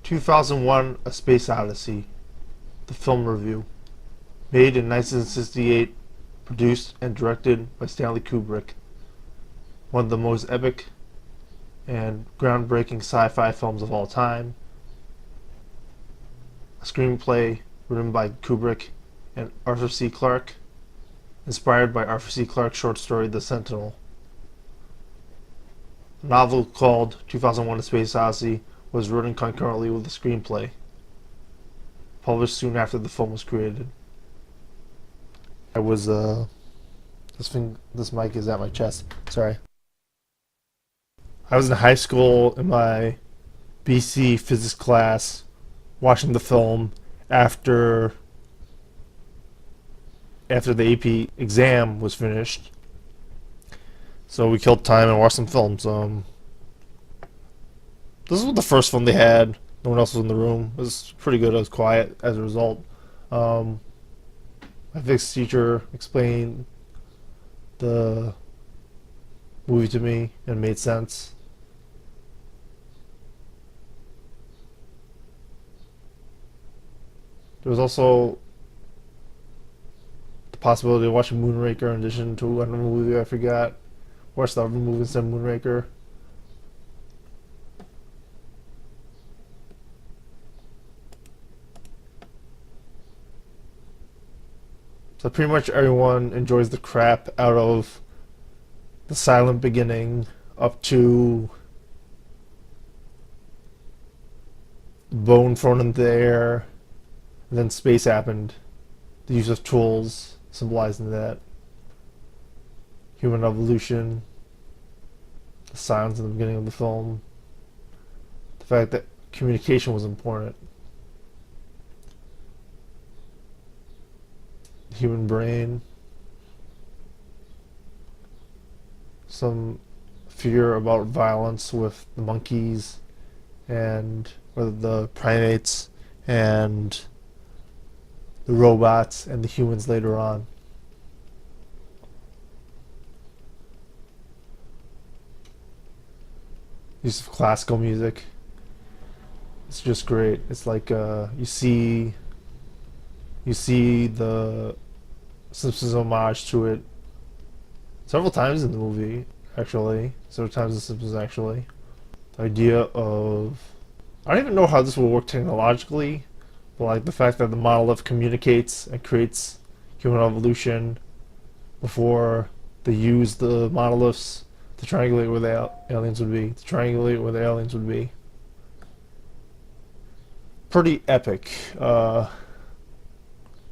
2001 A Space Odyssey, the film review. Made in 1968, produced and directed by Stanley Kubrick. One of the most epic and groundbreaking sci-fi films of all time. A screenplay written by Kubrick and Arthur C. Clarke, inspired by Arthur C. Clarke's short story The Sentinel. A novel called 2001 A Space Odyssey was written concurrently with the screenplay, published soon after the film was created. This mic is at my chest. Sorry. I was in high school in my BC physics class watching the film after the AP exam was finished. So we killed time and watched some films. This was the first film they had. No one else was in the room. It was pretty good. It was quiet as a result. My physics teacher explained the movie to me and it made sense. There was also the possibility of watching Moonraker in addition to another movie I forgot. Watched the other movie instead of Moonraker. So pretty much everyone enjoys the crap out of the silent beginning up to bone thrown in the air, and then space happened. The use of tools symbolizing that. Human evolution, the silence in the beginning of the film, the fact that communication was important. The human brain, some fear about violence with the monkeys and or the primates and the robots and the humans later on. Use of classical music. It's just great. It's like you see the Simpsons homage to it several times in the movie, actually. Several times in The Simpsons, actually. The idea of... I don't even know how this will work technologically, but like the fact that the monolith communicates and creates human evolution before they use the monoliths to triangulate where the aliens would be. To triangulate where the aliens would be. Pretty epic.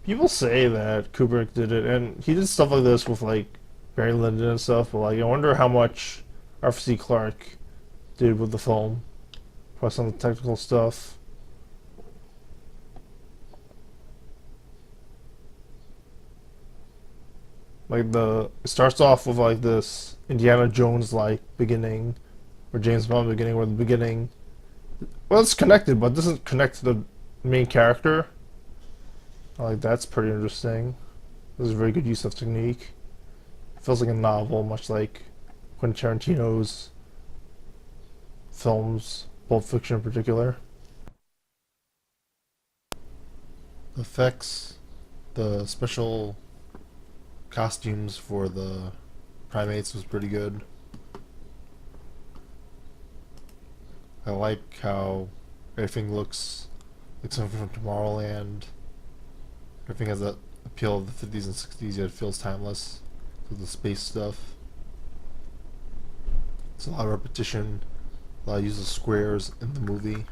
People say that Kubrick did it, and he did stuff like this with like Barry Lyndon and stuff, but like I wonder how much Arthur C. Clarke did with the film. Plus some of the technical stuff. Like it starts off with like this Indiana Jones like beginning, or James Bond beginning, where the beginning, well, it's connected, but it doesn't connect to the main character. Like that's pretty interesting. This is a very good use of technique. It feels like a novel, much like Quentin Tarantino's films, Pulp Fiction in particular. The effects, the special costumes for the primates was pretty good. I like how everything looks like something from Tomorrowland. Everything has that appeal of the 50s and 60s, yet it feels timeless with the space stuff. It's a lot of repetition, a lot of use of squares in the movie.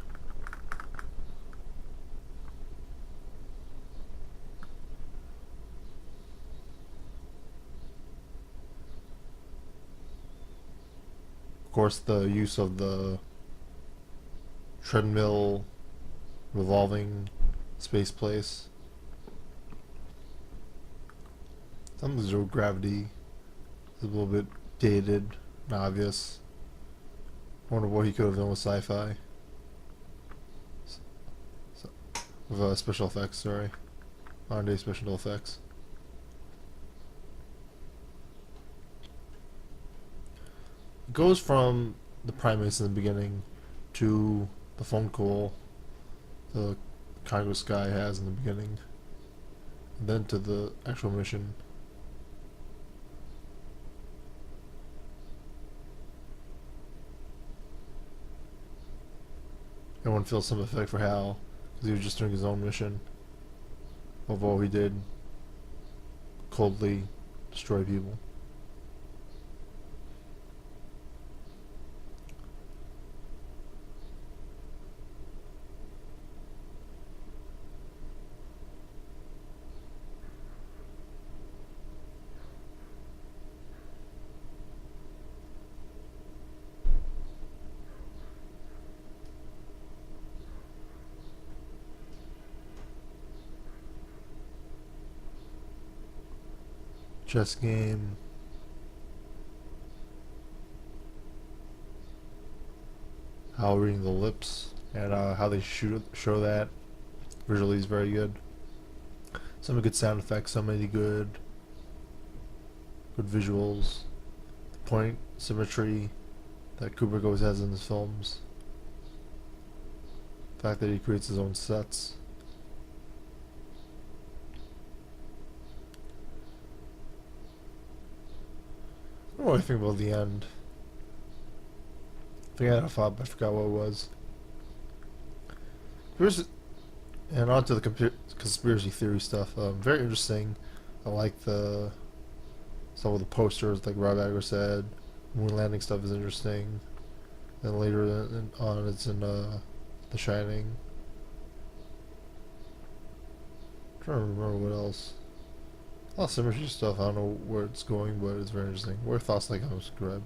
Of course, the use of the treadmill revolving space place. Some of the zero gravity is a little bit dated and obvious. I wonder what he could have done with sci-fi. With special effects, sorry. Modern day special effects. It goes from the primates in the beginning to the phone call the Congress guy has in the beginning, and then to the actual mission. Everyone feels sympathetic for Hal because he was just doing his own mission of all he did, coldly destroy people. Chess game. How reading the lips and how they show that visually is very good. So many good sound effects, so many good visuals. The point symmetry that Kubrick always has in his films. The fact that he creates his own sets. I don't know what I think about the end. I think I had a thought, but I forgot what it was. And on to the conspiracy theory stuff. Very interesting. I like some of the posters, like Rob Agger said. Moon landing stuff is interesting. And later on, it's in The Shining. I'm trying to remember what else. A lot of symmetry stuff. I don't know where it's going, but it's very interesting. What are your thoughts like on this, Greg?